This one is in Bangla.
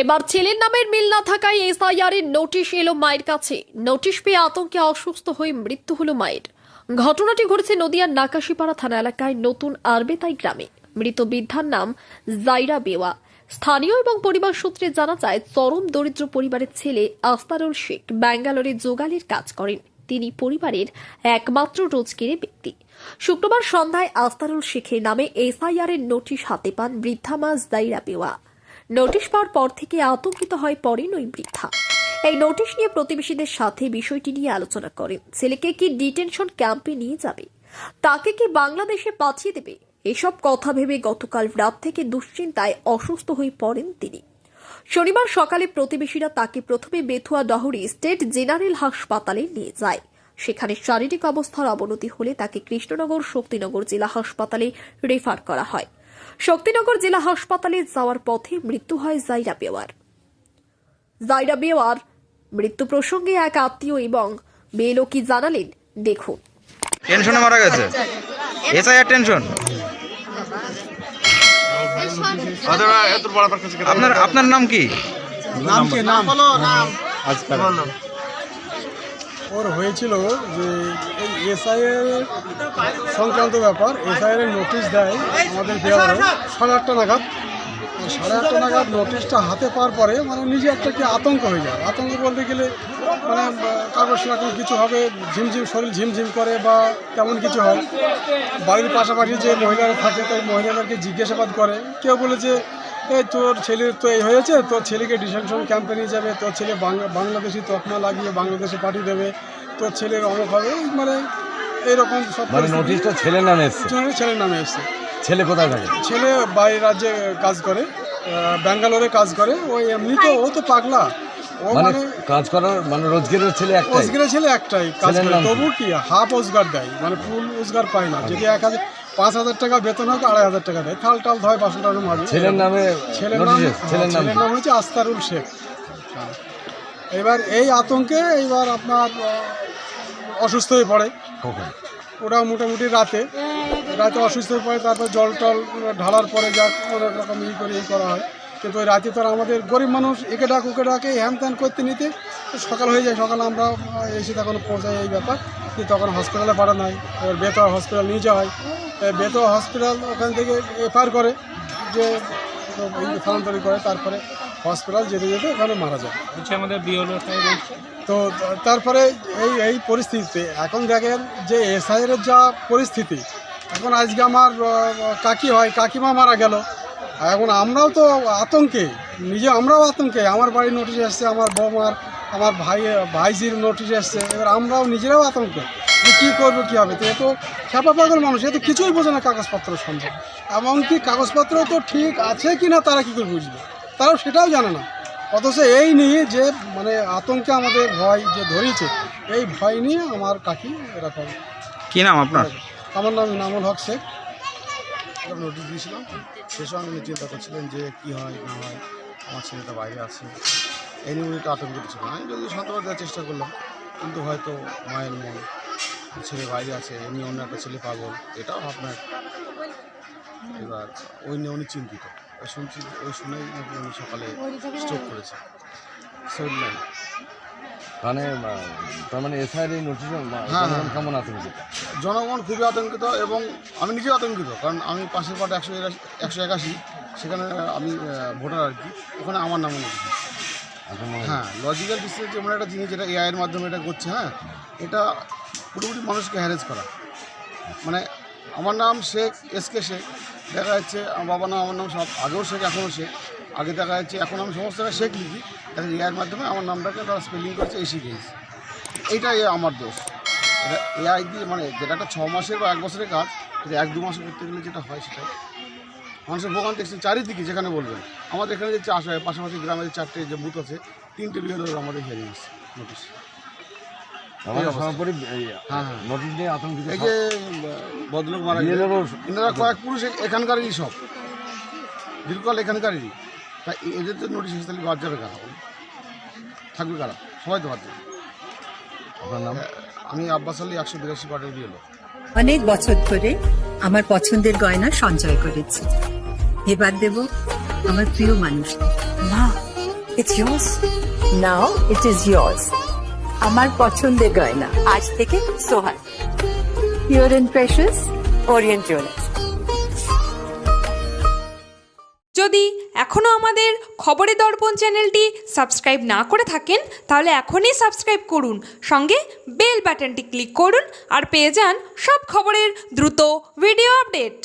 এবার ছেলের নামের মিল না থাকায় এসআইআর এর নোটিশ এলো মায়ের কাছে। নোটিশ পেয়ে আতঙ্কে অসুস্থ হয়ে মৃত্যু হলো মায়ের। ঘটনাটি ঘটেছে নদিয়ার নাকাশিপাড়া থানা এলাকায় নতুন আরবেতাই গ্রামে। মৃত বৃদ্ধার নাম জাইরা বেওয়া। স্থানীয় এবং পরিবার সূত্রে জানা যায়, চরম দরিদ্র পরিবারের ছেলে আস্তারুল শেখ ব্যাঙ্গালোরে যোগালির কাজ করেন। তিনি পরিবারের একমাত্র রোজগারের ব্যক্তি। শুক্রবার সন্ধ্যায় আস্তারুল শেখের নামে এসআইআর এর নোটিশ হাতে পান বৃদ্ধা মা জাইরা বেওয়া। নোটিশ পাওয়ার পর থেকে আতঙ্কিত হয়ে পড়েন ওই বৃদ্ধা। এই নোটিশ নিয়ে প্রতিবেশীদের সাথে বিষয়টি নিয়ে আলোচনা করেন। ছেলেকে কি ডিটেনশন ক্যাম্পে নিয়ে যাবে, তাকে কি বাংলাদেশে পাঠিয়ে দেবে, এসব কথা ভেবে গতকাল রাত থেকে দুশ্চিন্তায় অসুস্থ হয়ে পড়েন তিনি। শনিবার সকালে প্রতিবেশীরা তাকে প্রথমে বেথুয়া ডহরি স্টেট জেনারেল হাসপাতালে নিয়ে যায়। সেখানে শারীরিক অবস্থার অবনতি হলে তাকে কৃষ্ণনগর শক্তিনগর জেলা হাসপাতালে রেফার করা হয়। শক্তিনগর জেলা হাসপাতালে যাওয়ার পথে মৃত্যু হয় জাইরা বেওয়ার। জাইরা বেওয়ার মৃত্যু প্রসঙ্গে এক আত্মীয় এবং বেলো কি জানালেন, দেখুন। টেনশনে মারা গেছে, এসআইআর টেনশন। আপনার নাম কি? ওর হয়েছিল যে এই এসআইআর সংক্রান্ত ব্যাপার, এসআইআর নোটিশ দেয় আমাদের বিহারে 8:30 নাগাদ। 8:30 নাগাদ নোটিশটা হাতে পাওয়ার পরে মানে নিজে একটা কি আতঙ্ক হয়ে যায়। আতঙ্ক বলতে গেলে মানে কারোর সেরকম কিছু হবে, ঝিমঝিম শরীর ঝিমঝিম করে বা তেমন কিছু হয়। বাড়ির পাশাপাশি যে মহিলারা থাকে তাই মহিলাদেরকে জিজ্ঞাসাবাদ করে। কেউ বলেছে এই তোর ছেলের তো এই হয়েছে, তোর ছেলেকে ডিটেনশন ক্যাম্পে নিয়ে যাবে, তোর ছেলে বাংলাদেশি তকমা লাগিয়ে বাংলাদেশে পাঠিয়ে দেবে, তোর ছেলের অনেক হবে, মানে এইরকম সব। মানে নোটিশটা ছেলের নামে এসছে? ছেলের নামে এসছে। ছেলে কোথায় থাকে? ছেলে বাইরের রাজ্যে কাজ করে, ব্যাঙ্গালোরে কাজ করে। ওই এমনি তো ও তো পাগলা, ও মানে কাজ করার মানে রোজগারের ছেলে একটাই। রোজগারের ছেলে একটাই কাজ করে, তবু কি হাফ রোজগার দেয়, মানে ফুল রোজগার পায় না। যদি 5,000 টাকা বেতন হয় 2,500 টাকা দেয়, থাল টাল ধয় বাসন টাসন মাঝে। ছেলের নামে ছেলের নাম হচ্ছে আস্তারুল শেখ। এবার এই আতঙ্কে এইবার আপনার অসুস্থ হয়ে পড়ে। ওরা মোটামুটি রাতে অসুস্থ হয়ে পড়ে। তারপর জল টল ঢালার পরে যা অনেক রকম এই করা হয়। কিন্তু ওই রাতে তো আমাদের গরিব মানুষ একে ডাক ওকে ডাকে হ্যান ত্যান করতে নিতে সকাল হয়ে যায়। সকালে আমরা এসে তখন পৌঁছাই এই ব্যাপার, কিন্তু তখন হসপিটালে পাঠানো হয়। এবার বেতোয়া হসপিটাল নিয়ে যাওয়া হয়। বেতোয়া হসপিটাল ওখান থেকে এফআইআর করে যে স্থানান্তরিত করে, তারপরে হসপিটাল যেতে যেতে ওখানে মারা যায়। আমাদের তো তারপরে এই পরিস্থিতিতে এখন দেখেন যে এসআইআর যা পরিস্থিতি, এখন আজকে আমার কাকিমা মারা গেল। এখন আমরাও তো আতঙ্কে, আমরাও আতঙ্কে। আমার বাড়ির নোটিশ এসছে, আমার বৌমার, আমার ভাইজির নোটিশ এসছে। এবার আমরাও নিজেরাও আতঙ্কে যে কী করবো, কী হবে। তো এ তো খেপা পাগল মানুষ, এ তো কিছুই বোঝে না কাগজপত্র সম্ভব। এমনকি কাগজপত্র তো ঠিক আছে কি না তারা কী করে বুঝবে, তারাও সেটাও জানে না। অথচ এই নিয়ে যে মানে আতঙ্কে আমাদের ভয় যে ধরেছে, এই ভয় নিয়ে আমার কাকি এরকম। কি নাম আপনার? আমার নাম ইনামুল হক শেখ। নোটিশ দিয়েছিলাম, সে সময় উনি চিন্তা করছিলেন যে কী হয় না হয়, আমার ছেলেটা বাইরে আছে, এই নিয়ে উনি একটু আতঙ্কিত ছিল। আমি যদি সান্ত্বনা দেওয়ার চেষ্টা করলাম, কিন্তু হয়তো মায়ের মন, ছেলে বাইরে আছে, এমনি অন্য একটা ছেলে পাগল, এটাও আপনার। এবার ওই নিয়ে উনি চিন্তিত। শুনছি ওই শুনেই নাকি উনি সকালে স্ট্রোক করেছে। মানে তার মানে এসআইআর এই নোটিশ কেমন আতঙ্কিত? জনগণ খুবই আতঙ্কিত এবং আমি নিজেও আতঙ্কিত, কারণ আমি পাশের পাটে 181 সেখানে আমি ভোটার আর কি, ওখানে আমার নামও নোটিশ। হ্যাঁ, লজিক্যাল ডিসিশন যে মানে একটা জিনিস যেটা এআইয়ের মাধ্যমে এটা করছে, হ্যাঁ, এটা পুরোপুরি মানুষকে হ্যারেস করা। মানে আমার নাম শেখ SK শেখ, দেখা যাচ্ছে আমার বাবার নাম, আমার নাম সব আগেও শেখ, এখনও শেখ। আগে দেখা যাচ্ছে এখন আমি সমস্ত জায়গায় শেখ লিখি, দেখা এআইয়ের মাধ্যমে আমার নামটাকে তারা স্পেলিং করছে এসিকেস। এইটাই আমার দোষ। এটা এআই দিয়ে মানে যেটা একটা 6 মাসের বা 1 বছরের কাজ, এটা 1-2 মাসে করতে গেলে যেটা হয় সেটাই মানুষের ভোগান্তি চারিদিকে। যেখানে বলবেন আমাদের এখানে যে চাষ হয়, পাশাপাশি গ্রামের 4টে যে বুথ আছে, 3টে বিএলওর আমাদের হিয়ারিং এসেছে নোটিশ। নোটিশ নিয়ে আতঙ্কিত। এই যে ভদ্রলোক মারা গেল, এনারা কয়েক পুরুষ এখানকারই, সব দীর্ঘকাল এখানকারই। তাই এদের তো নোটিশ এসে তাহলে বাদ যাবে কারা, থাকবে কারা? সবাই তো বাদ যাবে। আপনার নাম? আমি আব্বাস আলী, 182 পার্টির বিএলও। অনেক বছর ধরে আমার পছন্দের গয়না সঞ্চয় করেছি। এবার দেব আমার প্রিয় মানুষ। না, It's yours. Now it is yours. আমার পছন্দের গয়না আজ থেকে সোহাগ, pure and precious, Orient Jewellers. যদি এখনও আমাদের খবরের দর্পণ চ্যানেলটি সাবস্ক্রাইব না করে থাকেন তাহলে এখনই সাবস্ক্রাইব করুন, সঙ্গে বেল বাটনটি ক্লিক করুন আর পেয়ে যান সব খবরের দ্রুত ভিডিও আপডেট।